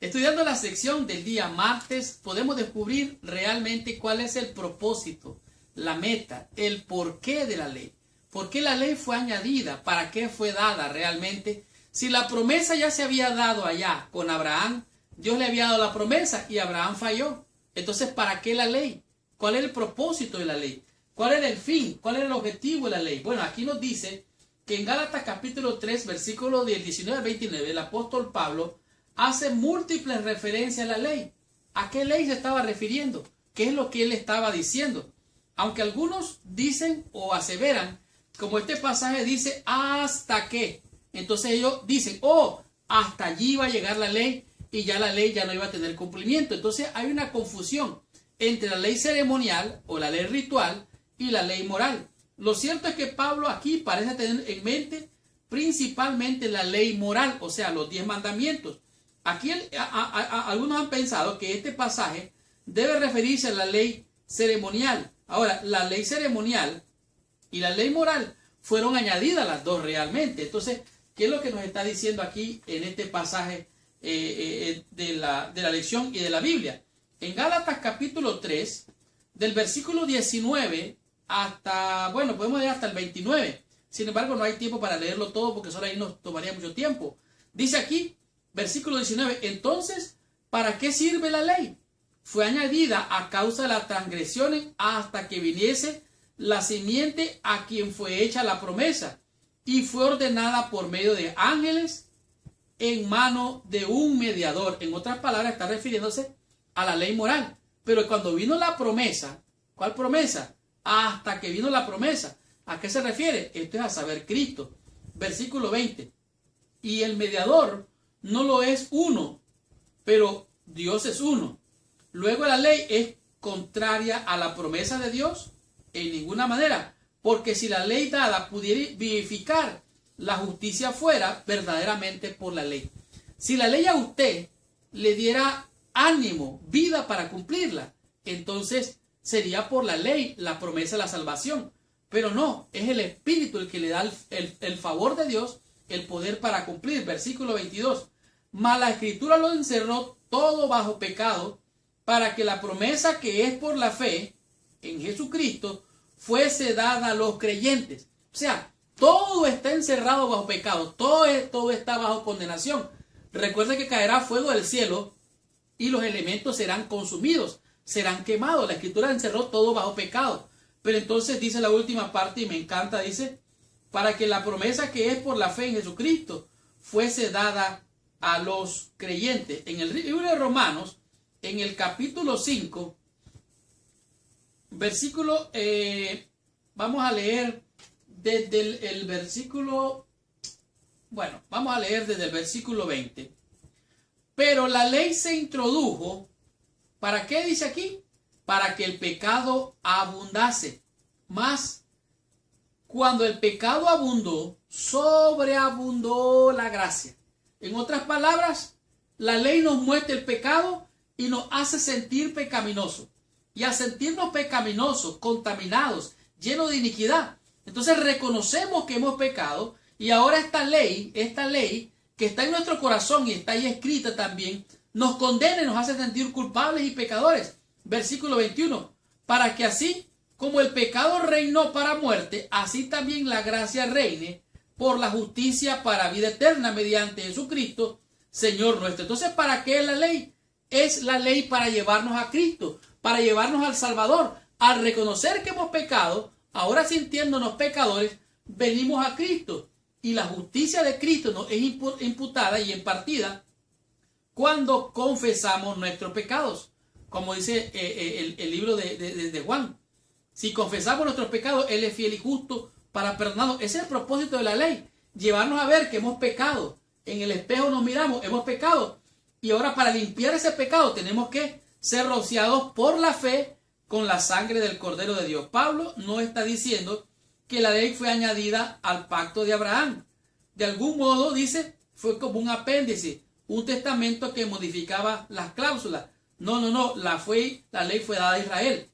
Estudiando la sección del día martes, podemos descubrir realmente cuál es el propósito, la meta, el porqué de la ley. ¿Por qué la ley fue añadida? ¿Para qué fue dada realmente? Si la promesa ya se había dado allá con Abraham, Dios le había dado la promesa y Abraham falló. Entonces, ¿para qué la ley? ¿Cuál es el propósito de la ley? ¿Cuál era el fin? ¿Cuál era el objetivo de la ley? Bueno, aquí nos dice que en Gálatas capítulo 3, versículos del 19 al 29, el apóstol Pablo hace múltiples referencias a la ley. ¿A qué ley se estaba refiriendo? ¿Qué es lo que él estaba diciendo? Aunque algunos dicen o aseveran, como este pasaje dice, hasta que. Entonces ellos dicen, hasta allí va a llegar la ley y ya la ley ya no iba a tener cumplimiento. Entonces hay una confusión entre la ley ceremonial o la ley ritual y la ley moral. Lo cierto es que Pablo aquí parece tener en mente principalmente la ley moral, o sea, los 10 mandamientos. Aquí algunos han pensado que este pasaje debe referirse a la ley ceremonial. Ahora, la ley ceremonial y la ley moral fueron añadidas las dos realmente. Entonces, ¿qué es lo que nos está diciendo aquí en este pasaje de la lección y de la Biblia? En Gálatas capítulo 3, del versículo 19 hasta, bueno, podemos leer hasta el 29. Sin embargo, no hay tiempo para leerlo todo porque solo ahí nos tomaría mucho tiempo. Dice aquí, versículo 19, entonces, ¿para qué sirve la ley? Fue añadida a causa de las transgresiones hasta que viniese la simiente a quien fue hecha la promesa, y fue ordenada por medio de ángeles en mano de un mediador. En otras palabras, está refiriéndose a la ley moral. Pero cuando vino la promesa, ¿cuál promesa? Hasta que vino la promesa. ¿A qué se refiere? Esto es a saber Cristo. Versículo 20. Y el mediador no lo es uno, pero Dios es uno. Luego la ley es contraria a la promesa de Dios en ninguna manera, porque si la ley dada pudiera vivificar, la justicia fuera verdaderamente por la ley. Si la ley a usted le diera ánimo, vida para cumplirla, entonces sería por la ley la promesa de la salvación. Pero no, es el Espíritu el que le da el favor de Dios, el poder para cumplir. Versículo 22. Mas la Escritura lo encerró todo bajo pecado, para que la promesa que es por la fe en Jesucristo fuese dada a los creyentes. O sea, todo está encerrado bajo pecado, todo está bajo condenación. Recuerde que caerá fuego del cielo y los elementos serán consumidos, serán quemados. La Escritura encerró todo bajo pecado. Pero entonces dice la última parte y me encanta, dice, para que la promesa que es por la fe en Jesucristo fuese dada a los creyentes. En el libro de Romanos, en el capítulo 5, versículo, vamos a leer desde el versículo, bueno, vamos a leer desde el versículo 20. Pero la ley se introdujo, ¿para qué dice aquí? Para que el pecado abundase. Mas, cuando el pecado abundó, sobreabundó la gracia. En otras palabras, la ley nos muestra el pecado y nos hace sentir pecaminosos. Y al sentirnos pecaminosos, contaminados, llenos de iniquidad, entonces reconocemos que hemos pecado y ahora esta ley que está en nuestro corazón y está ahí escrita también, nos condena y nos hace sentir culpables y pecadores. Versículo 21, para que así como el pecado reinó para muerte, así también la gracia reine por la justicia para vida eterna mediante Jesucristo, Señor nuestro. Entonces, ¿para qué es la ley? Es la ley para llevarnos a Cristo, para llevarnos al Salvador. Al reconocer que hemos pecado, ahora sintiéndonos pecadores, venimos a Cristo. Y la justicia de Cristo nos es imputada y impartida cuando confesamos nuestros pecados. Como dice el libro de Juan. Si confesamos nuestros pecados, Él es fiel y justo para perdonarnos. Ese es el propósito de la ley. Llevarnos a ver que hemos pecado. En el espejo nos miramos, hemos pecado. Y ahora para limpiar ese pecado tenemos que ser rociados por la fe con la sangre del Cordero de Dios. Pablo no está diciendo que la ley fue añadida al pacto de Abraham. De algún modo, dice, fue como un apéndice, un testamento que modificaba las cláusulas. No, la ley fue dada a Israel.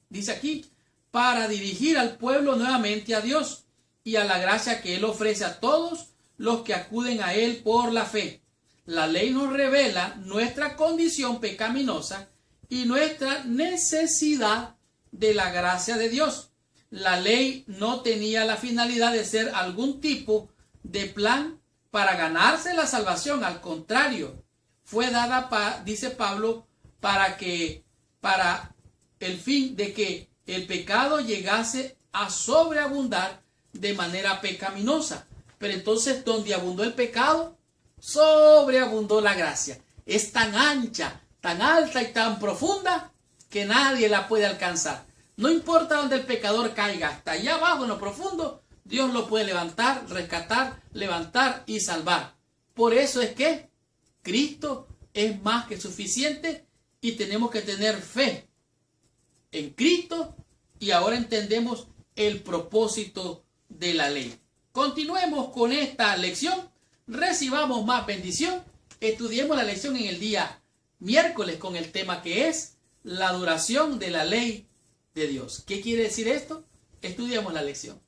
Dice aquí, para dirigir al pueblo nuevamente a Dios y a la gracia que Él ofrece a todos los que acuden a Él por la fe. La ley nos revela nuestra condición pecaminosa y nuestra necesidad de la gracia de Dios. La ley no tenía la finalidad de ser algún tipo de plan para ganarse la salvación. Al contrario, fue dada, dice Pablo, para el fin de que el pecado llegase a sobreabundar de manera pecaminosa. Pero entonces, donde abundó el pecado, sobreabundó la gracia. Es tan ancha, tan alta y tan profunda que nadie la puede alcanzar. No importa donde el pecador caiga, hasta allá abajo en lo profundo, Dios lo puede levantar, rescatar, levantar y salvar. Por eso es que Cristo es más que suficiente y tenemos que tener fe en Cristo, y ahora entendemos el propósito de la ley. Continuemos con esta lección, recibamos más bendición, estudiemos la lección en el día miércoles con el tema que es la duración de la ley de Dios. ¿Qué quiere decir esto? Estudiemos la lección.